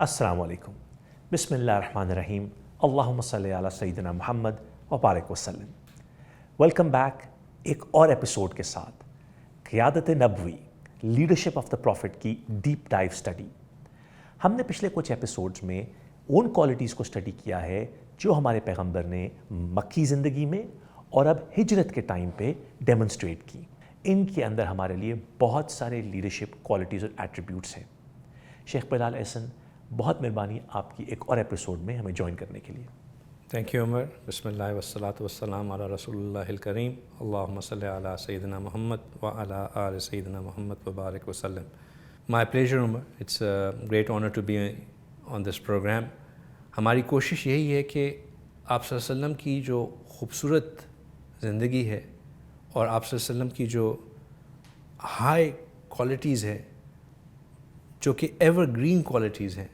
السلام علیکم. بسم اللہ الرحمن الرحیم. اللہم صلی علی سیدنا محمد وبارک وسلم. ویلکم بیک ایک اور ایپیسوڈ کے ساتھ. قیادت نبوی، لیڈرشپ آف دا پروفٹ کی ڈیپ ڈائیو اسٹڈی. ہم نے پچھلے کچھ ایپیسوڈز میں ان کوالٹیز کو اسٹڈی کیا ہے جو ہمارے پیغمبر نے مکی زندگی میں اور اب ہجرت کے ٹائم پہ ڈیمونسٹریٹ کی. ان کے اندر ہمارے لیے بہت سارے لیڈرشپ کوالٹیز اور ایٹریبیوٹس ہیں. شیخ بلال احسن، بہت مہربانی آپ کی ایک اور ایپیسوڈ میں ہمیں جوائن کرنے کے لیے. تھینک یو عمر. بسم اللہ والصلاۃ والسلام علی رسول اللہ الکریم. اللہم صلی علی سیدنا محمد وعلی آل سیدنا محمد وبارک وسلم. My pleasure Umar. It's a great honour to be on this programme. ہماری کوشش یہی ہے کہ آپ صلی اللہ علیہ وسلم کی جو خوبصورت زندگی ہے اور آپ صلی اللہ علیہ وسلم کی جو ہائی کوالٹیز ہے جو کہ ایور گرین کوالٹیز ہیں،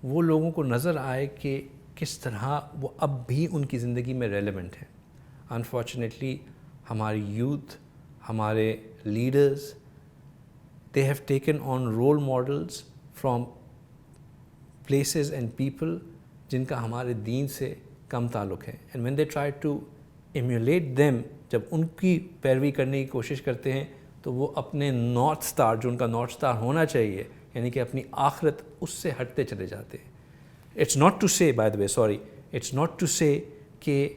وہ لوگوں کو نظر آئے کہ کس طرح وہ اب بھی ان کی زندگی میں ریلیونٹ ہیں. انفارچونیٹلی ہماری یوتھ، ہمارے leaders, they have taken on role models from places and people جن کا ہمارے دین سے کم تعلق ہے. And when they try to emulate them, جب ان کی پیروی کرنے کی کوشش کرتے ہیں تو وہ اپنے نارتھ اسٹار، جو ان کا نارتھ اسٹار ہونا چاہیے، یعنی کہ اپنی آخرت، اس سے ہٹتے چلے جاتے ہیں. It's not to say, by the way, sorry, it's not to say کہ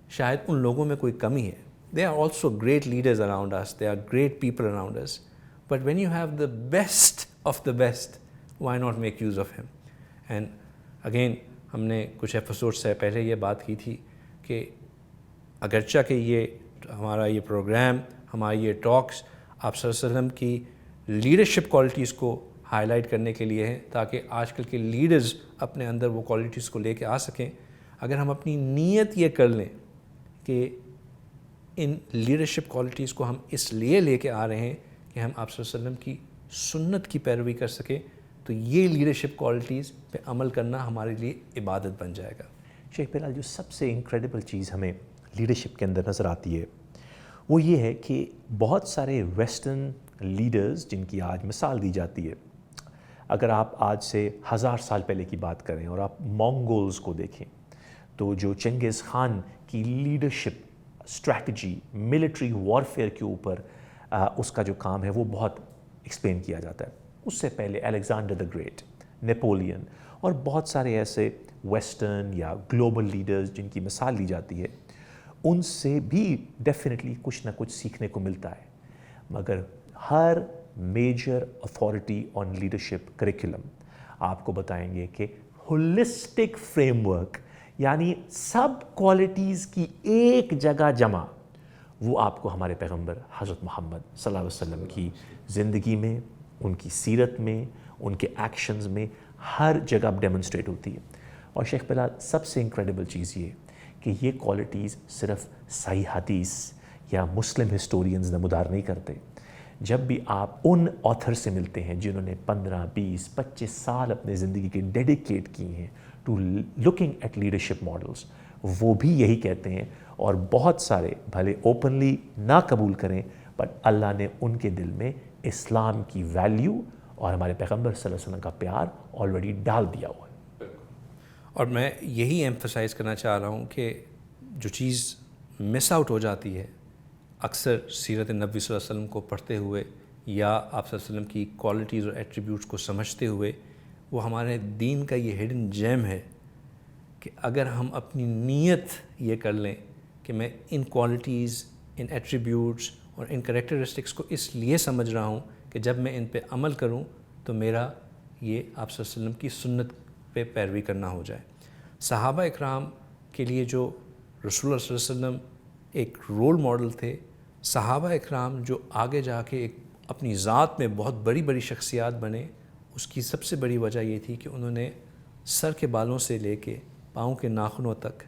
شاید ان لوگوں میں کوئی کمی ہے. They are also great leaders around us, they are great people around us, but when you have the best of the best, why not make use of him. And again ہم نے کچھ ایپیسوڈ سے پہلے یہ بات کی تھی کہ اگرچہ کہ یہ ہمارا یہ پروگرام، ہماری یہ ٹاکس آپ صلی اللہ علیہ وسلم کی لیڈرشپ کوالٹیز کو ہائی لائٹ کرنے کے لیے ہیں، تاکہ آج کل کے لیڈرز اپنے اندر وہ کوالٹیز کو لے کے آ سکیں. اگر ہم اپنی نیت یہ کر لیں کہ ان لیڈرشپ کوالٹیز کو ہم اس لیے لے کے آ رہے ہیں کہ ہم آپ صلی اللہ علیہ وسلم کی سنت کی پیروی کر سکیں، تو یہ لیڈرشپ کوالٹیز پہ عمل کرنا ہمارے لیے عبادت بن جائے گا. شیخ بلال، جو سب سے انکریڈیبل چیز ہمیں لیڈرشپ کے اندر نظر آتی ہے وہ یہ ہے کہ بہت سارے ویسٹرن لیڈرز جن کی آج مثال دی جاتی ہے، اگر آپ آج سے 1000 سال پہلے کی بات کریں اور آپ مونگولز کو دیکھیں، تو جو چنگیز خان کی لیڈرشپ اسٹریٹجی، ملٹری وارفیئر کے اوپر اس کا جو کام ہے وہ بہت ایکسپلین کیا جاتا ہے. اس سے پہلے الیگزینڈر دا گریٹ، نیپولین اور بہت سارے ایسے ویسٹرن یا گلوبل لیڈرز جن کی مثال لی جاتی ہے، ان سے بھی ڈیفینیٹلی کچھ نہ کچھ سیکھنے کو ملتا ہے. مگر ہر major authority on leadership curriculum آپ کو بتائیں گے کہ ہولسٹک فریم ورک، یعنی سب کوالٹیز کی ایک جگہ جمع، وہ آپ کو ہمارے پیغمبر حضرت محمد صلی اللہ علیہ وسلم کی زندگی میں، ان کی سیرت میں، ان کے ایکشنز میں ہر جگہ ڈیمونسٹریٹ ہوتی ہے. اور شیخ بلال، سب سے انکریڈیبل چیز یہ کہ یہ کوالٹیز صرف صحیح حدیث یا مسلم ہسٹورینز نمودار نہیں کرتے. جب بھی آپ ان آتھر سے ملتے ہیں جنہوں نے 15، 20، 25 سال اپنے زندگی کے ڈیڈیکیٹ کی ہیں to looking at leadership models, وہ بھی یہی کہتے ہیں. اور بہت سارے بھلے اوپنلی نہ قبول کریں، بٹ اللہ نے ان کے دل میں اسلام کی ویلیو اور ہمارے پیغمبر صلی اللہ علیہ وسلم کا پیار آلریڈی ڈال دیا ہوا ہے. اور میں یہی ایمفسائز کرنا چاہ رہا ہوں کہ جو چیز مس آؤٹ ہو جاتی ہے اکثر سیرت نبوی صلی اللہ علیہ وسلم کو پڑھتے ہوئے یا آپ صلی اللہ علیہ وسلم کی کوالٹیز اور ایٹریبیوٹس کو سمجھتے ہوئے، وہ ہمارے دین کا یہ ہڈن جیم ہے کہ اگر ہم اپنی نیت یہ کر لیں کہ میں ان کوالٹیز، ان ایٹریبیوٹس اور ان کریکٹرسٹکس کو اس لیے سمجھ رہا ہوں کہ جب میں ان پہ عمل کروں تو میرا یہ آپ صلی اللہ علیہ وسلم کی سنت پہ پیروی کرنا ہو جائے. صحابہ اکرام کے لیے جو رسول اللہ صلی اللہ علیہ وسلم ایک رول ماڈل تھے، صحابہ اکرام جو آگے جا کے ایک اپنی ذات میں بہت بڑی بڑی شخصیات بنے، اس کی سب سے بڑی وجہ یہ تھی کہ انہوں نے سر کے بالوں سے لے کے پاؤں کے ناخنوں تک،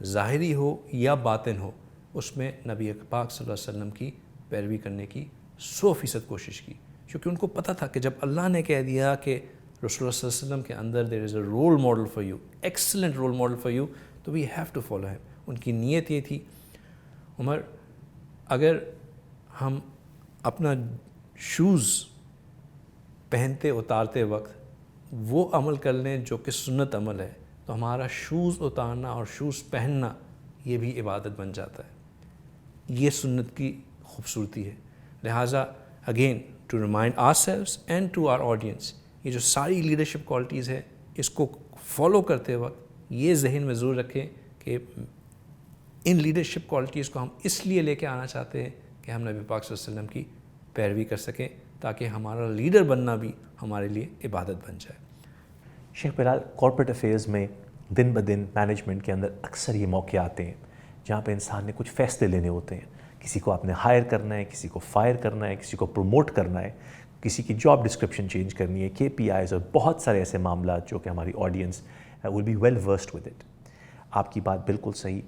ظاہری ہو یا باطن ہو، اس میں نبی پاک صلی اللہ علیہ وسلم کی پیروی کرنے کی 100% کوشش کی. کیونکہ ان کو پتہ تھا کہ جب اللہ نے کہہ دیا کہ رسول اللہ صلی اللہ علیہ وسلم کے اندر there is a role model for you, excellent role model for you, so we have to follow him. ان کی نیت یہ تھی. عمر، اگر ہم اپنا شوز پہنتے اتارتے وقت وہ عمل کر لیں جو کہ سنت عمل ہے تو ہمارا شوز اتارنا اور شوز پہننا یہ بھی عبادت بن جاتا ہے. یہ سنت کی خوبصورتی ہے. لہٰذا again to remind ourselves and to our audience, یہ جو ساری لیڈرشپ کوالٹیز ہے اس کو فالو کرتے وقت یہ ذہن میں ضرور رکھیں کہ ان لیڈرشپ کوالٹیز کو ہم اس لیے لے کے آنا چاہتے ہیں کہ ہم نبی پاک صلی اللہ علیہ وسلم کی پیروی کر سکیں تاکہ ہمارا لیڈر بننا بھی ہمارے لیے عبادت بن جائے. شیخ بلال, کارپوریٹ افیئرز میں دن بدن مینجمنٹ کے اندر اکثر یہ موقع آتے ہیں جہاں پہ انسان نے کچھ فیصلے لینے ہوتے ہیں. کسی کو آپ نے ہائر کرنا ہے, کسی کو فائر کرنا ہے, کسی کو پروموٹ کرنا ہے, کسی کی جاب ڈسکرپشن چینج کرنی ہے, KPIs اور بہت سارے ایسے معاملات جو کہ ہماری audience will be well versed with it. آپ کی بات بالکل صحیح.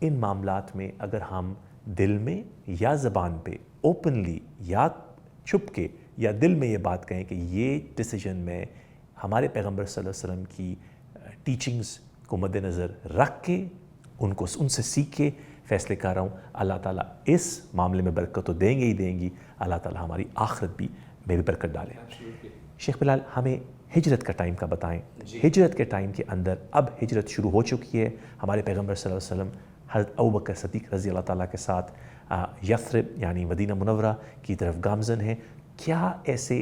ان معاملات میں اگر ہم دل میں یا زبان پہ اوپنلی یا چھپ کے یا دل میں یہ بات کہیں کہ یہ ڈیسیجن میں ہمارے پیغمبر صلی اللہ علیہ وسلم کی ٹیچنگز کو مد نظر رکھ کے ان سے سیکھ کے فیصلے کر رہا ہوں, اللہ تعالیٰ اس معاملے میں برکت تو دیں گے ہی دیں گی, اللہ تعالیٰ ہماری آخرت بھی میں بھی برکت ڈالے. شیخ بلال, ہمیں ہجرت کا ٹائم کا بتائیں. ہجرت کے ٹائم کے اندر اب ہجرت شروع ہو چکی ہے. ہمارے پیغمبر صلی اللہ علیہ وسلم حضرت ابوبکر صدیق رضی اللہ تعالیٰ کے ساتھ یثرب یعنی مدینہ منورہ کی طرف گامزن ہیں. کیا ایسے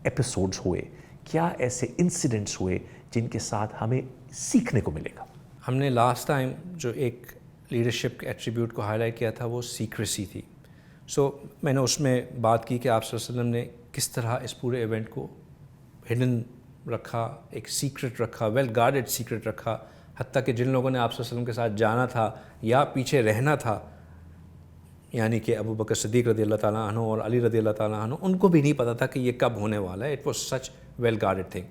ایپیسوڈز ہوئے, کیا ایسے انسیڈنٹس ہوئے جن کے ساتھ ہمیں سیکھنے کو ملے گا؟ ہم نے لاسٹ ٹائم جو ایک لیڈرشپ کے ایٹریبیوٹ کو ہائی لائٹ کیا تھا وہ سیکریسی تھی. سو میں نے اس میں بات کی کہ آپ صلی اللہ علیہ وسلم نے کس طرح اس پورے ایونٹ کو ہڈن رکھا, ایک سیکرٹ رکھا, ویل گارڈڈ سیکرٹ رکھا, حتیٰ کہ جن لوگوں نے آپ صلی اللہ علیہ وسلم کے ساتھ جانا تھا یا پیچھے رہنا تھا, یعنی کہ ابو بکر صدیق رضی اللہ تعالیٰ عنہ اور علی رضی اللہ تعالیٰ عنہ, ان کو بھی نہیں پتہ تھا کہ یہ کب ہونے والا ہے. It was such well guarded thing.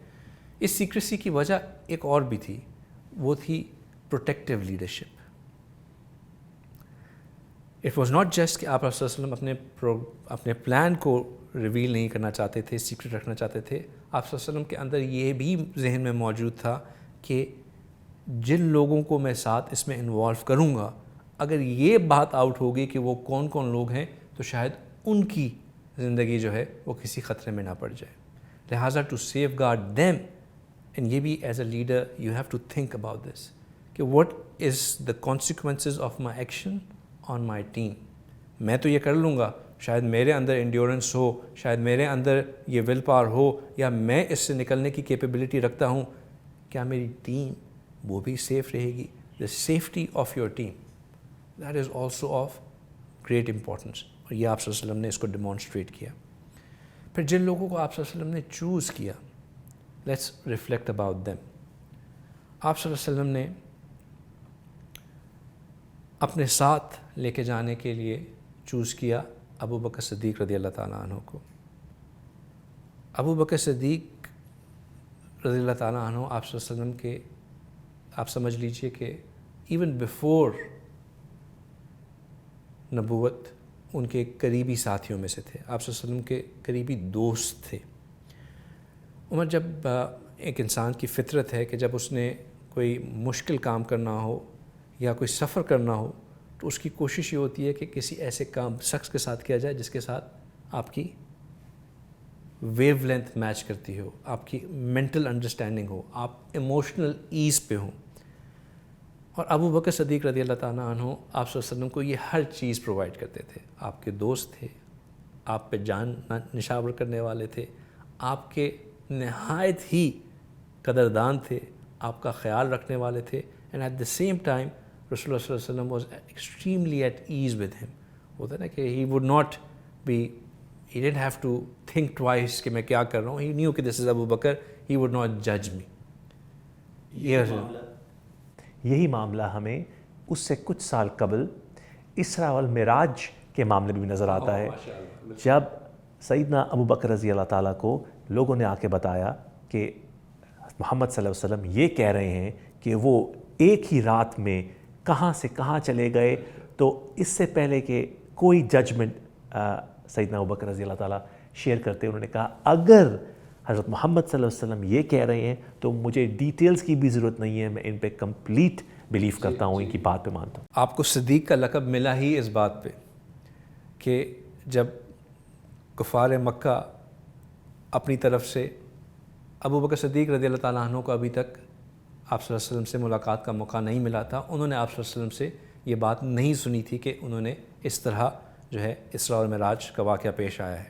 اس سیکریسی کی وجہ ایک اور بھی تھی, وہ تھی protective leadership. It was not just کہ آپ صلی اللہ علیہ وسلم اپنے پلان کو ریویل نہیں کرنا چاہتے تھے, سیکرٹ رکھنا چاہتے تھے. آپ صلی اللہ علیہ وسلم کے اندر یہ بھی ذہن میں موجود تھا کہ جن لوگوں کو میں ساتھ اس میں انوالو کروں گا, اگر یہ بات آؤٹ ہوگی کہ وہ کون کون لوگ ہیں تو شاید ان کی زندگی جو ہے وہ کسی خطرے میں نہ پڑ جائے. لہٰذا to safeguard them, and یہ بھی as a leader you have to think about this کہ what is the consequences of my action on my team. میں تو یہ کر لوں گا, شاید میرے اندر انڈیورنس ہو, شاید میرے اندر یہ ول پاور ہو, یا میں اس سے نکلنے کی کیپیبلٹی رکھتا ہوں, کیا میری ٹیم وہ بھی سیف رہے گی؟ The safety of your team, that is also of great importance. اور یہ آپ صلی اللہ علیہ وسلم نے اس کو ڈیمانسٹریٹ کیا. پھر جن لوگوں کو آپ صلی اللہ علیہ وسلم نے چوز کیا, لیٹس ریفلیکٹ اباؤٹ دیم. آپ صلی اللہ علیہ وسلم نے اپنے ساتھ لے کے جانے کے لیے چوز کیا ابو بکر صدیق رضی اللہ تعالیٰ عنہ کو. ابو بکر صدیق رضی اللہ تعالیٰ عنہ آپ صلی اللہ علیہ وسلم کے, آپ سمجھ لیجئے کہ ایون بیفور نبوت ان کے قریبی ساتھیوں میں سے تھے, آپ صلی اللہ علیہ وسلم کے قریبی دوست تھے. عمر, جب ایک انسان کی فطرت ہے کہ جب اس نے کوئی مشکل کام کرنا ہو یا کوئی سفر کرنا ہو تو اس کی کوشش یہ ہوتی ہے کہ کسی ایسے شخص کے ساتھ کیا جائے جس کے ساتھ آپ کی ویو لینتھ میچ کرتی ہو, آپ کی مینٹل انڈرسٹینڈنگ ہو, آپ ایموشنل ایز پہ ہوں. اور ابو بکر صدیق رضی اللہ تعالیٰ عنہ آپ صلی اللہ علیہ وسلم کو یہ ہر چیز پرووائڈ کرتے تھے. آپ کے دوست تھے, آپ پہ جان نشاور کرنے والے تھے, آپ کے نہایت ہی قدردان تھے, آپ کا خیال رکھنے والے تھے. And at the same time رسول اللہ صلی اللہ علیہ وسلم was extremely at ease with him. ہوتا ہے نا کہ he would not be, he didn't have to think twice کہ میں کیا کر رہا ہوں. ہی نیو کہ دس از ابو بکر, ہی وڈ ناٹ جج می. یہی معاملہ ہمیں اس سے کچھ سال قبل اسراء والمعراج کے معاملے میں بھی نظر آتا ہے, جب سیدنا ابو بکر رضی اللہ تعالیٰ کو لوگوں نے آ کے بتایا کہ محمد صلی اللہ علیہ وسلم یہ کہہ رہے ہیں کہ وہ ایک ہی رات میں کہاں سے کہاں چلے گئے. تو اس سے پہلے کہ کوئی ججمنٹ سیدنا ابو بکر رضی اللہ تعالیٰ شیئر کرتے, انہوں نے کہا اگر حضرت محمد صلی اللہ علیہ وسلم یہ کہہ رہے ہیں تو مجھے ڈیٹیلز کی بھی ضرورت نہیں ہے, میں ان پہ کمپلیٹ بلیو کرتا ہوں, ان کی بات پہ مانتا ہوں. آپ کو صدیق کا لقب ملا ہی اس بات پہ کہ جب کفار مکہ اپنی طرف سے ابو بکر صدیق رضی اللہ تعالیٰ عنہ کو ابھی تک آپ صلی اللہ علیہ وسلم سے ملاقات کا موقع نہیں ملا تھا. انہوں نے آپ صلی اللہ علیہ وسلم سے یہ بات نہیں سنی تھی کہ انہوں نے اس طرح جو ہے اسراء اور معراج کا واقعہ پیش آیا ہے.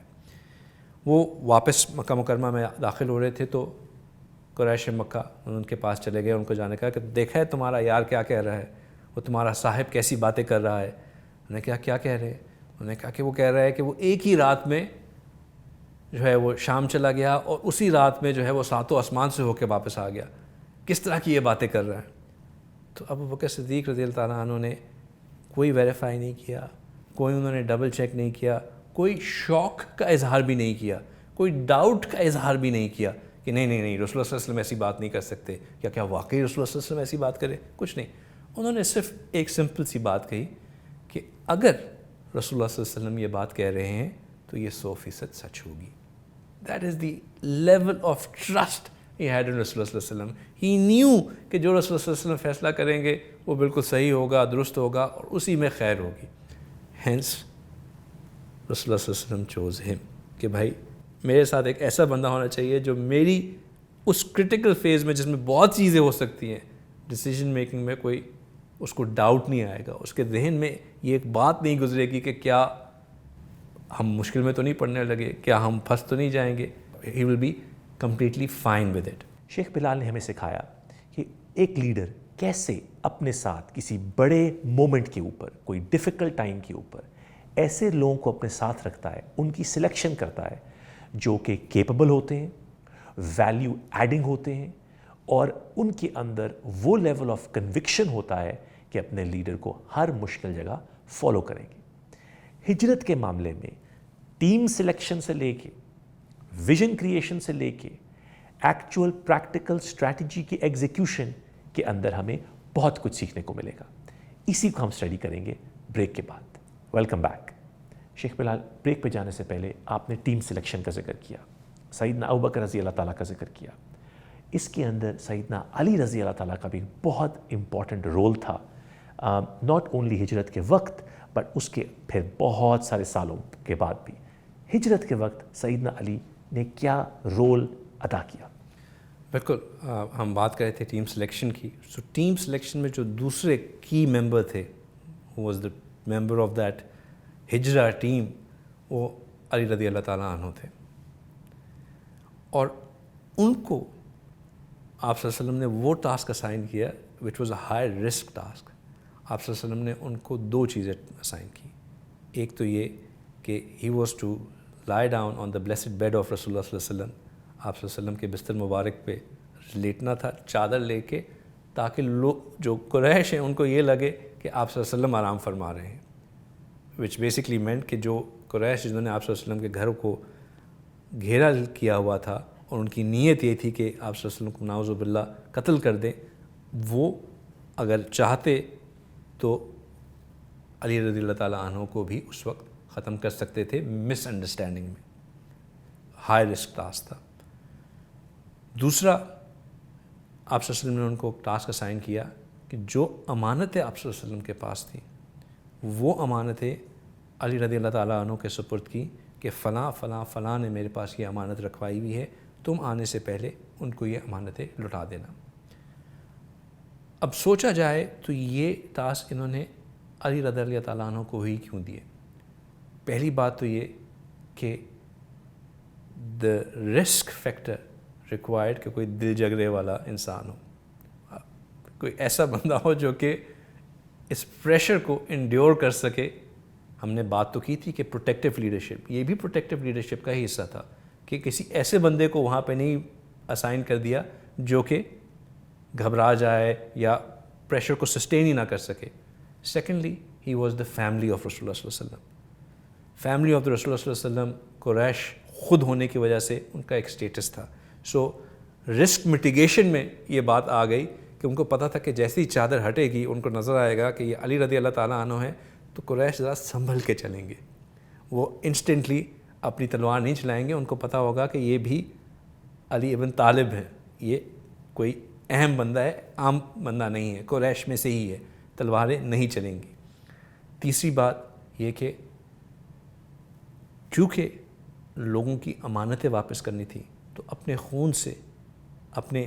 وہ واپس مکہ مکرمہ میں داخل ہو رہے تھے تو قریش مکہ ان کے پاس چلے گئے, ان کو جانے کا کہ دیکھا ہے تمہارا یار کیا کہہ رہا ہے, وہ تمہارا صاحب کیسی باتیں کر رہا ہے. انہوں نے کہا کیا کہہ رہے ہیں؟ انہوں نے کہا کہ وہ کہہ رہا ہے کہ وہ ایک ہی رات میں جو ہے وہ شام چلا گیا اور اسی رات میں جو ہے وہ ساتوں آسمان سے ہو کے واپس آ گیا. کس طرح کی یہ باتیں کر رہا ہے؟ تو ابو بکر صدیق رضی اللہ تعالیٰ عنہ نے کوئی ویریفائی نہیں کیا, کوئی انہوں نے ڈبل چیک نہیں کیا, کوئی شوق کا اظہار بھی نہیں کیا, کوئی ڈاؤٹ کا اظہار بھی نہیں کیا کہ نہیں رسول اللہ صلی اللہ علیہ وسلم ایسی بات نہیں کر سکتے, کیا واقعی رسول اللہ صلی اللہ علیہ وسلم ایسی بات کرے؟ کچھ نہیں. انہوں نے صرف ایک سمپل سی بات کہی کہ اگر رسول اللہ صلی اللہ علیہ وسلم یہ بات کہہ رہے ہیں تو یہ 100% سچ ہوگی. That is the level of trust he had in رسول اللہ صلی اللہ علیہ وسلم. he knew کہ جو رسول اللہ صلی اللہ علیہ وسلم فیصلہ کریں گے وہ بالکل صحیح ہوگا, درست ہوگا اور اسی میں خیر ہوگی. hence رسول اللہ صلی اللہ علیہ وسلم chose him کہ بھائی میرے ساتھ ایک ایسا بندہ ہونا چاہیے جو میری اس کرٹیکل فیز میں جس میں بہت چیزیں ہو سکتی ہیں, ڈیسیجن میکنگ میں کوئی اس کو ڈاؤٹ نہیں آئے گا, اس کے ذہن میں یہ ایک بات نہیں گزرے گی کہ کیا ہم مشکل میں تو نہیں پڑنے لگے, کیا ہم پھنس تو نہیں جائیں گے. he will be completely fine with it. شیخ بلال نے ہمیں سکھایا کہ ایک لیڈر کیسے اپنے ساتھ کسی بڑے مومنٹ کے اوپر, کوئی ڈیفیکلٹ ٹائم کے اوپر ایسے لوگوں کو اپنے ساتھ رکھتا ہے, ان کی سلیکشن کرتا ہے جو کہ کیپبل ہوتے ہیں, ویلیو ایڈنگ ہوتے ہیں اور ان کے اندر وہ لیول آف کنوکشن ہوتا ہے کہ اپنے لیڈر کو ہر مشکل جگہ فالو کریں گے. ہجرت کے معاملے میں ٹیم سلیکشن سے لے کے ویژن کریشن سے لے کے ایکچوئل پریکٹیکل اسٹریٹجی کی ایگزیکیوشن کے اندر ہمیں بہت کچھ سیکھنے کو ملے گا. اسی کو ہم اسٹڈی کریں گے بریک کے بعد. Welcome back. شیخ بلال, بریک پہ جانے سے پہلے آپ نے ٹیم سلیکشن کا ذکر کیا, سیدنا ابوبکر رضی اللہ تعالیٰ کا ذکر کیا. اس کے اندر سیدنا علی رضی اللہ تعالیٰ کا بھی بہت امپورٹنٹ رول تھا, ناٹ اونلی ہجرت کے وقت بٹ اس کے پھر بہت سارے سالوں کے بعد بھی. ہجرت کے وقت سیدنا علی نے کیا رول ادا کیا؟ بالکل, ہم بات کر رہے تھے ٹیم سلیکشن کی. سو ٹیم سلیکشن میں جو دوسرے کی ممبر تھے, who was the member of that ہجرہ ٹیم, وہ علی رضی اللہ تعالیٰ عنہ تھے. اور ان کو آپ صلی اللہ علیہ وسلم نے وہ ٹاسک اسائن کیا which was a high risk task. آپ صلی اللہ علیہ وسلم نے ان کو دو چیزیں اسائن کی. ایک تو یہ کہ he was to lie down on the blessed bed of رسول اللہ صلی اللہ علیہ وسلم. آپ صلی اللہ علیہ وسلم کے بستر مبارک پہ لیٹنا تھا چادر لے کے, تاکہ لوگ جو قریش ہیں ان کو یہ لگے کہ آپ صلی اللہ علیہ وسلم آرام فرما رہے ہیں, which basically meant کہ جو قریش جنہوں نے آپ صلی اللہ علیہ وسلم کے گھر کو گھیرا کیا ہوا تھا اور ان کی نیت یہ تھی کہ آپ صلی اللہ علیہ وسلم کو نعوذ باللہ قتل کر دیں, وہ اگر چاہتے تو علی رضی اللہ تعالیٰ عنہ کو بھی اس وقت ختم کر سکتے تھے مس انڈرسٹینڈنگ میں. ہائی رسک ٹاسک تھا. دوسرا, آپ صلی اللہ علیہ وسلم نے ان کو ٹاسک اسائن کیا کہ جو امانتیں آپ صلی اللہ علیہ وسلم کے پاس تھیں وہ امانتیں علی رضی اللہ تعالیٰ عنہ کے سپرد کی کہ فلاں فلاں فلاں نے میرے پاس یہ امانت رکھوائی ہوئی ہے, تم آنے سے پہلے ان کو یہ امانتیں لٹا دینا. اب سوچا جائے تو یہ ٹاسک انہوں نے علی رضی اللہ تعالیٰ عنہ کو ہی کیوں دیے؟ پہلی بات تو یہ کہ دا رسک فیکٹر ریکوائرڈ کہ کوئی دل جگرے والا انسان ہو, کوئی ایسا بندہ ہو جو کہ اس پریشر کو انڈیور کر سکے. ہم نے بات تو کی تھی کہ پروٹیکٹیو لیڈرشپ, یہ بھی پروٹیکٹیو لیڈرشپ کا ہی حصہ تھا کہ کسی ایسے بندے کو وہاں پہ نہیں اسائن کر دیا جو کہ گھبرا جائے یا پریشر کو سسٹین ہی نہ کر سکے. Secondly, he was the family of رسول اللہ صلی اللہ علیہ وسلم. فیملی آف دا رسول اللہ صلی اللہ علیہ وسلم قریش خود ہونے کی وجہ سے ان کا ایک سٹیٹس تھا. سو رسک میٹیگیشن میں یہ بات آ گئی کہ ان کو پتہ تھا کہ جیسی ہی چادر ہٹے گی ان کو نظر آئے گا کہ یہ علی رضی اللہ تعالیٰ عنہ ہے, تو قریش ذرا سنبھل کے چلیں گے, وہ انسٹنٹلی اپنی تلوار نہیں چلائیں گے. ان کو پتہ ہوگا کہ یہ بھی علی ابن طالب ہے, یہ کوئی اہم بندہ ہے, عام بندہ نہیں ہے, قریش میں سے ہی ہے, تلواریں نہیں چلیں گی. تیسری بات یہ کہ چونکہ لوگوں کی امانتیں واپس کرنی تھی تو اپنے خون سے اپنے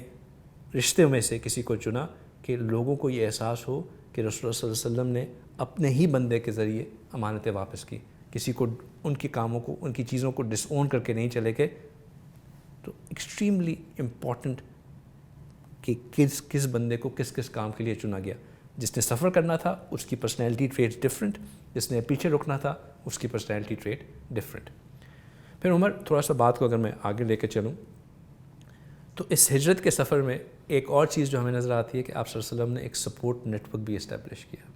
رشتے میں سے کسی کو چنا کہ لوگوں کو یہ احساس ہو کہ رسول اللہ صلی اللہ علیہ وسلم نے اپنے ہی بندے کے ذریعے امانتیں واپس کی، کسی کو ان کے کاموں کو، ان کی چیزوں کو ڈس اون کر کے نہیں چلے گئے. تو ایکسٹریملی امپورٹنٹ کہ کس بندے کو کس کام کے لیے چنا گیا. جس نے سفر کرنا تھا اس کی پرسنالٹی ٹریٹ ڈفرینٹ، جس نے پیچھے رکنا تھا اس کی پرسنالٹی ٹریٹ ڈفرینٹ. پھر عمر تھوڑا سا بات کو اگر میں آگے لے کے چلوں تو اس ہجرت کے سفر میں ایک اور چیز جو ہمیں نظر آتی ہے کہ آپ صلی اللہ علیہ وسلم نے ایک سپورٹ نیٹ ورک بھی اسٹیبلش کیا،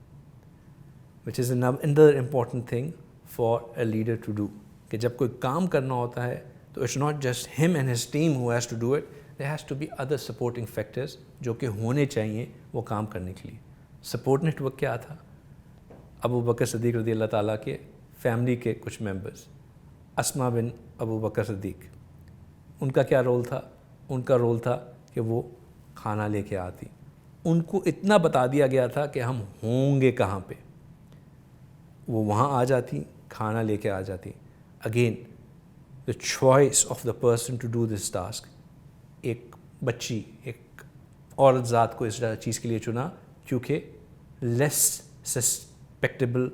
which is another important thing for a leader to do. کہ جب کوئی کام کرنا ہوتا ہے تو it's not just him and his team who has to do it, there has to be other supporting factors جو کہ ہونے چاہیے وہ کام کرنے کے لیے. سپورٹ نیٹ ورک کیا تھا؟ ابو بکر صدیق رضی اللہ تعالیٰ کے فیملی کے کچھ ممبرز، اسما بن ابو بکر صدیق، ان کا کیا رول تھا؟ ان کا رول تھا کہ وہ کھانا لے کے آتی. ان کو اتنا بتا دیا گیا تھا کہ ہم ہوں گے کہاں پہ، وہ وہاں آ جاتی، کھانا لے کے آ جاتی. Again the choice of the person to do this task. ایک بچی، ایک عورت ذات کو اس چیز کے لیے چنا کیونکہ less susceptible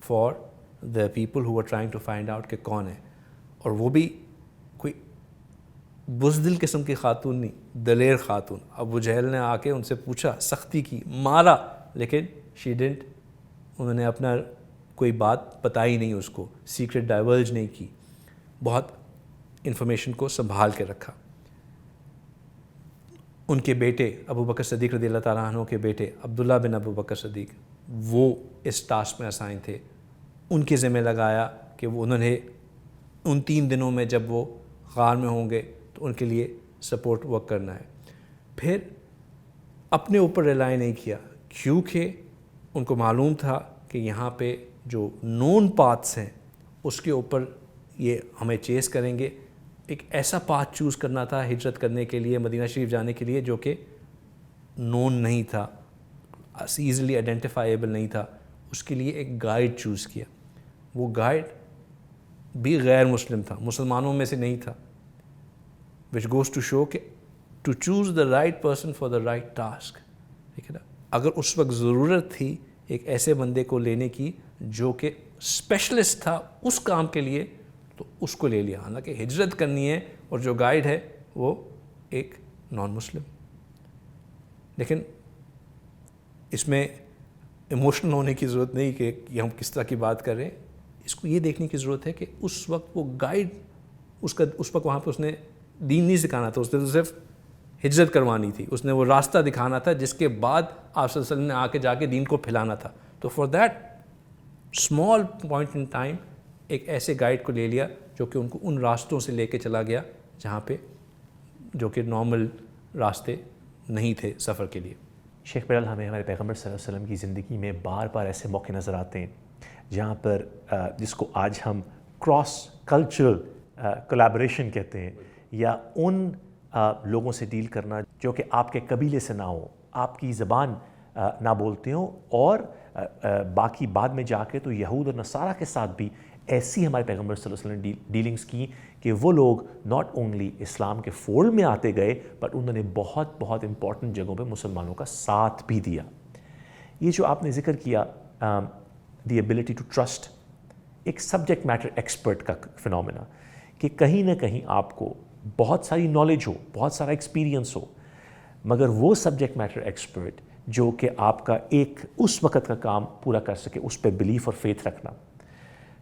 for the people who are trying to find out کہ کون ہے. اور وہ بھی کوئی بزدل قسم کی خاتون نہیں، دلیر خاتون. ابو جہل نے آ کے ان سے پوچھا، سختی کی، مارا، لیکن she didn't، انہوں نے اپنا کوئی بات بتائی نہیں، اس کو سیکرٹ ڈائیورج نہیں کی، بہت انفارمیشن کو سنبھال کے رکھا. ان کے بیٹے ابو بکر صدیق رضی اللہ تعالیٰ عنہ کے بیٹے عبداللہ بن ابو بکر صدیق، وہ اس ٹاسک میں اسائن تھے. ان کے ذمہ لگایا کہ وہ انہوں نے ان 3 دنوں میں جب وہ غار میں ہوں گے تو ان کے لیے سپورٹ ورک کرنا ہے. پھر اپنے اوپر ریلائی نہیں کیا کیونکہ ان کو معلوم تھا کہ یہاں پہ جو نون پاتھس ہیں اس کے اوپر یہ ہمیں چیز کریں گے. ایک ایسا پاتھ چوز کرنا تھا ہجرت کرنے کے لیے، مدینہ شریف جانے کے لیے، جو کہ نون نہیں تھا، ایزیلی آئیڈینٹیفائیبل نہیں تھا. اس کے لیے ایک گائیڈ چوز کیا. وہ گائیڈ بھی غیر مسلم تھا، مسلمانوں میں سے نہیں تھا. وچ گوز ٹو شو کہ to choose the right person for the right task. ٹھیک ہے نا؟ اگر اس وقت ضرورت تھی ایک ایسے بندے کو لینے کی جو کہ اسپیشلسٹ تھا اس کام کے لیے تو اس کو لے لیا. حالانکہ ہجرت کرنی ہے اور جو گائیڈ ہے وہ ایک نان مسلم. لیکن اس میں ایموشنل ہونے کی ضرورت نہیں کہ یہ ہم کس طرح کی بات کر رہے ہیں. اس کو یہ دیکھنے کی ضرورت ہے کہ اس وقت وہ گائیڈ اس وقت وہاں پہ اس نے دین نہیں سکھانا تھا، اس نے تو صرف ہجرت کروانی تھی. اس نے وہ راستہ دکھانا تھا جس کے بعد آپ صلی اللہ علیہ وسلم نے آ کے جا کے دین کو پھیلانا تھا. تو for that small point in time ایک ایسے گائیڈ کو لے لیا جو کہ ان کو ان راستوں سے لے کے چلا گیا جہاں پہ جو کہ نارمل راستے نہیں تھے سفر کے لیے. شیخ بلال، ہمیں ہمارے پیغمبر صلی اللہ علیہ وسلم کی زندگی میں بار بار ایسے موقع نظر آتے ہیں جہاں پر جس کو آج ہم کراس کلچرل کولیبریشن کہتے ہیں، یا ان لوگوں سے ڈیل کرنا جو کہ آپ کے قبیلے سے نہ ہوں، آپ کی زبان نہ بولتے ہوں، اور باقی بعد میں جا کے تو یہود اور نصارہ کے ساتھ بھی ایسی ہمارے پیغمبر صلی اللہ علیہ وسلم نے ڈیلنگز کی کہ وہ لوگ ناٹ اونلی اسلام کے فولڈ میں آتے گئے بٹ انہوں نے بہت بہت امپورٹنٹ جگہوں پہ مسلمانوں کا ساتھ بھی دیا. یہ جو آپ نے ذکر کیا دی ایبلٹی ٹو ٹرسٹ، ایک سبجیکٹ میٹر ایکسپرٹ کا فنومینا، کہ کہیں نہ کہیں آپ کو بہت ساری نالج ہو، بہت سارا ایکسپیرینس ہو، مگر وہ سبجیکٹ میٹر ایکسپرٹ جو کہ آپ کا ایک اس وقت کا کام پورا کر سکے، اس پہ بلیف اور فیتھ رکھنا.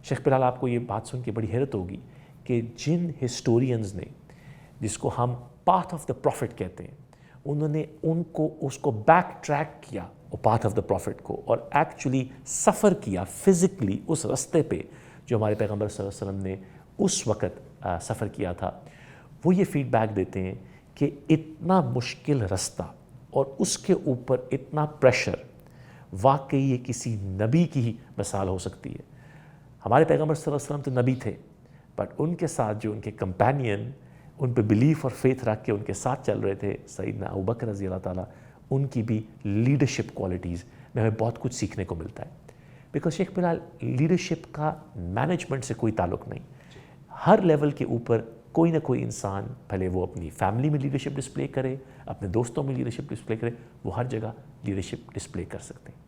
شیخ بلال، آپ کو یہ بات سن کے بڑی حیرت ہوگی کہ جن ہسٹورینز نے، جس کو ہم پاتھ آف دا پروفٹ کہتے ہیں، انہوں نے اس کو بیک ٹریک کیا، وہ پاتھ آف دا پروفٹ کو، اور ایکچولی سفر کیا فزیکلی اس رستے پہ جو ہمارے پیغمبر صلی اللہ علیہ وسلم نے اس وقت سفر کیا تھا. وہ یہ فیڈ بیک دیتے ہیں کہ اتنا مشکل رستہ اور اس کے اوپر اتنا پریشر، واقعی یہ کسی نبی کی ہی مثال ہو سکتی ہے. ہمارے پیغمبر صلی اللہ علیہ وسلم تو نبی تھے، بٹ ان کے ساتھ جو ان کے کمپینین ان پہ بلیف اور فیتھ رکھ کے ان کے ساتھ چل رہے تھے، سیدنا ابوبکر رضی اللہ تعالیٰ، ان کی بھی لیڈرشپ کوالٹیز میں ہمیں بہت کچھ سیکھنے کو ملتا ہے. بیکاز شیخ بلال، لیڈرشپ کا مینجمنٹ سے کوئی تعلق نہیں. ہر لیول کے اوپر کوئی نہ کوئی انسان بھلے وہ اپنی فیملی میں لیڈرشپ ڈسپلے کرے، اپنے دوستوں میں لیڈرشپ ڈسپلے کرے، وہ ہر جگہ لیڈرشپ ڈسپلے کر سکتے ہیں۔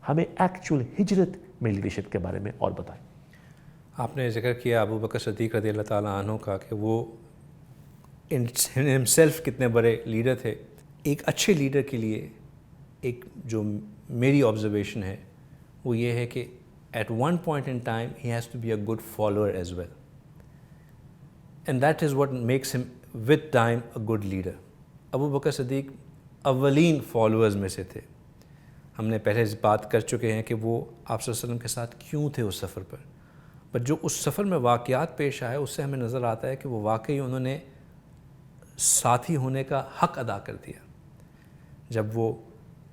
ہمیں ایکچول ہجرت میں لیڈرشپ کے بارے میں اور بتائیں۔ آپ نے ذکر کیا ابو بکر صدیق رضی اللہ تعالیٰ عنہ کا کہ وہ ان ہمسیلف کتنے بڑے لیڈر تھے۔ ایک اچھے لیڈر کے لیے ایک جو میری آبزرویشن ہے وہ یہ ہے کہ at one point in time he has to be a good follower as well, and that is what makes him with time a good leader. Abu Bakr Siddiq اولین فالوورز میں سے تھے۔ ہم نے پہلے بات کر چکے ہیں کہ وہ آپ صلی اللہ علیہ وسلم کے ساتھ کیوں تھے اس سفر پر، بٹ جو اس سفر میں واقعات پیش آئے اس سے ہمیں نظر آتا ہے کہ وہ واقعی انہوں نے ساتھی ہونے کا حق ادا کر دیا۔ جب وہ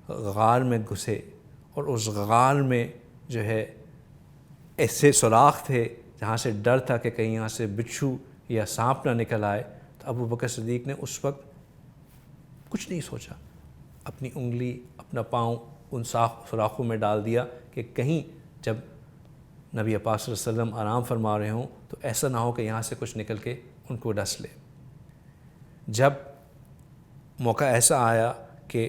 غار میں گھسے اور اس غار میں جو ہے ایسے سوراخ تھے جہاں سے ڈر تھا کہ کہیں یہاں سے بچھو یا سانپ نہ نکل آئے، تو ابو بکر صدیق نے اس وقت کچھ نہیں سوچا، اپنی انگلی اپنا پاؤں ان سوراخوں میں ڈال دیا کہ کہیں جب نبی پاک صلی اللہ علیہ وسلم آرام فرما رہے ہوں تو ایسا نہ ہو کہ یہاں سے کچھ نکل کے ان کو ڈس لے۔ جب موقع ایسا آیا کہ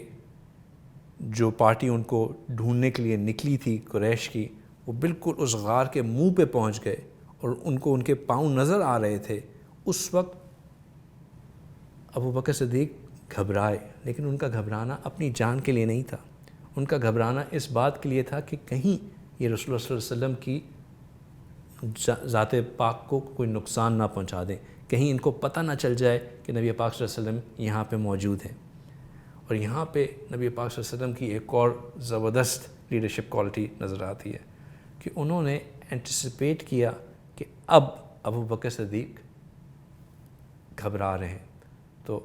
جو پارٹی ان کو ڈھونڈنے کے لیے نکلی تھی قریش کی، وہ بالکل اس غار کے منہ پہ پہنچ گئے اور ان کو ان کے پاؤں نظر آ رہے تھے، اس وقت ابو بکر صدیق گھبرائے، لیکن ان کا گھبرانا اپنی جان کے لیے نہیں تھا، ان کا گھبرانا اس بات کے لیے تھا کہ کہیں یہ رسول اللہ صلی اللہ علیہ وسلم کی ذات پاک کو کوئی نقصان نہ پہنچا دیں، کہیں ان کو پتہ نہ چل جائے کہ نبی پاک صلی اللہ علیہ وسلم یہاں پہ موجود ہیں۔ اور یہاں پہ نبی پاک صلی اللہ علیہ وسلم کی ایک اور زبردست لیڈرشپ کوالٹی نظر آتی ہے کہ انہوں نے اینٹیسپیٹ کیا کہ اب ابو بکر صدیق گھبرا رہے ہیں، تو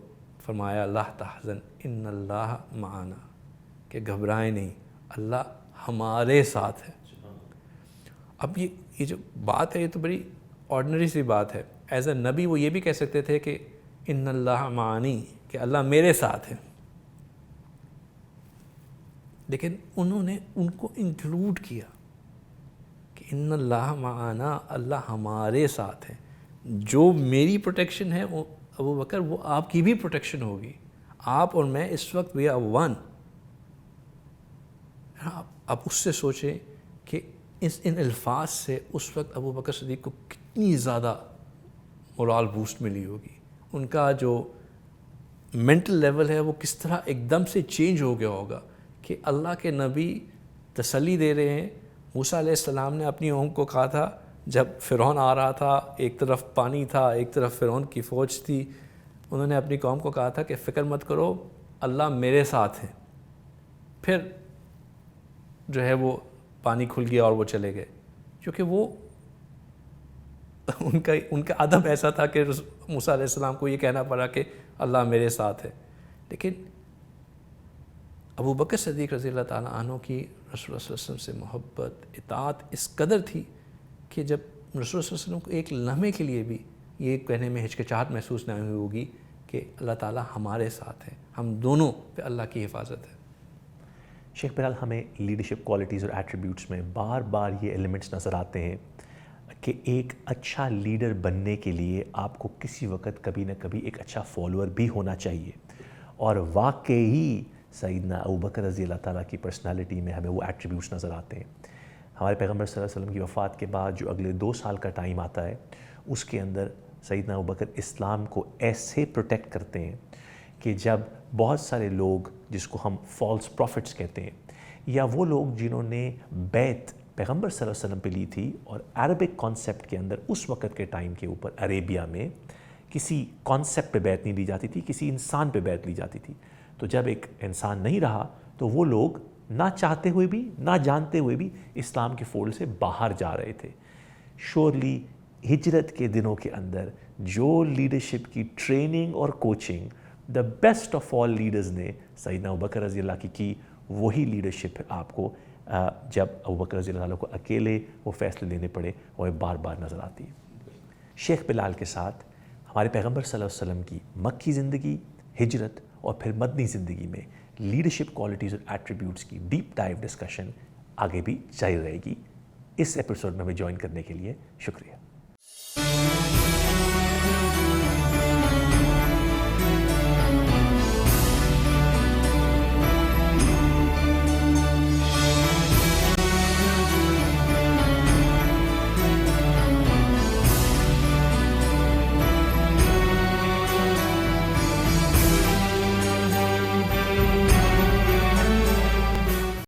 فرمایا لا تحزن ان اللہ معنا، کہ گھبرائیں نہیں، اللہ ہمارے ساتھ ہے۔ اب یہ جو بات ہے یہ تو بڑی آرڈنری سی بات ہے، ایز اے نبی وہ یہ بھی کہہ سکتے تھے کہ ان اللہ معانی، کہ اللہ میرے ساتھ ہے، لیکن انہوں نے ان کو انکلوڈ کیا کہ ان اللہ معنا، اللہ ہمارے ساتھ ہے، جو میری پروٹیکشن ہے وہ ابو بکر وہ آپ کی بھی پروٹیکشن ہوگی، آپ اور میں اس وقت وی آر ون۔ اب اس سے سوچیں کہ ان الفاظ سے اس وقت ابو بکر صدیق کو کتنی زیادہ مورال بوسٹ ملی ہوگی، ان کا جو مینٹل لیول ہے وہ کس طرح ایک دم سے چینج ہو گیا ہوگا کہ اللہ کے نبی تسلی دے رہے ہیں۔ موسیٰ علیہ السلام نے اپنی قوم کو کہا تھا جب فرعون آ رہا تھا، ایک طرف پانی تھا ایک طرف فرعون کی فوج تھی، انہوں نے اپنی قوم کو کہا تھا کہ فکر مت کرو، اللہ میرے ساتھ ہے۔ پھر جو ہے وہ پانی کھل گیا اور وہ چلے گئے، کیونکہ وہ ان کا ادب ایسا تھا کہ موسیٰ علیہ السلام کو یہ کہنا پڑا کہ اللہ میرے ساتھ ہے۔ لیکن ابو بکر صدیق رضی اللہ تعالیٰ عنہ کی رسول اللہ صلی اللہ علیہ وسلم سے محبت اطاعت اس قدر تھی کہ جب رسول اللہ صلی اللہ علیہ وسلم کو ایک لمحے کے لیے بھی یہ کہنے میں ہچکچاہٹ محسوس نہ ہوئی ہوگی کہ اللہ تعالیٰ ہمارے ساتھ ہے، ہم دونوں پہ اللہ کی حفاظت ہے۔ شیخ بلال، ہمیں لیڈرشپ کوالٹیز اور ایٹریبیوٹس میں بار بار یہ ایلیمنٹس نظر آتے ہیں کہ ایک اچھا لیڈر بننے کے لیے آپ کو کسی وقت کبھی نہ کبھی ایک اچھا فالوور بھی ہونا چاہیے، اور واقعی سیدنا ابو بکر رضی اللہ تعالیٰ کی پرسنالٹی میں ہمیں وہ ایٹریبیوٹس نظر آتے ہیں۔ ہمارے پیغمبر صلی اللہ علیہ وسلم کی وفات کے بعد جو اگلے 2 سال کا ٹائم آتا ہے، اس کے اندر سیدنا ابو بکر اسلام کو ایسے پروٹیکٹ کرتے ہیں کہ جب بہت سارے لوگ جس کو ہم فالس پروفٹس کہتے ہیں، یا وہ لوگ جنہوں نے بیعت پیغمبر صلی اللہ علیہ وسلم پہ لی تھی، اور عربک کانسیپٹ کے اندر اس وقت کے ٹائم کے اوپر عربیہ میں کسی کانسیپٹ پہ بیعت نہیں لی جاتی تھی، کسی انسان پہ بیعت لی جاتی تھی، تو جب ایک انسان نہیں رہا تو وہ لوگ نہ چاہتے ہوئے بھی نہ جانتے ہوئے بھی اسلام کے فولڈ سے باہر جا رہے تھے۔ شورلی ہجرت کے دنوں کے اندر جو لیڈرشپ کی ٹریننگ اور coaching the best of all leaders نے سیدنا ابوبکر رضی اللہ کی وہی لیڈرشپ آپ کو جب ابوبکر رضی اللہ کو اکیلے وہ فیصلے لینے پڑے وہ بار بار نظر آتی ہے۔ شیخ بلال کے ساتھ ہمارے پیغمبر صلی اللہ علیہ وسلم کی مکی زندگی، ہجرت اور پھر مدنی زندگی میں لیڈرشپ کوالٹیز اور ایٹریبیوٹس کی ڈیپ ڈائیو ڈسکشن آگے بھی جاری رہے گی۔ اس ایپیسوڈ میں ہمیں جوائن کرنے کے لیے شکریہ۔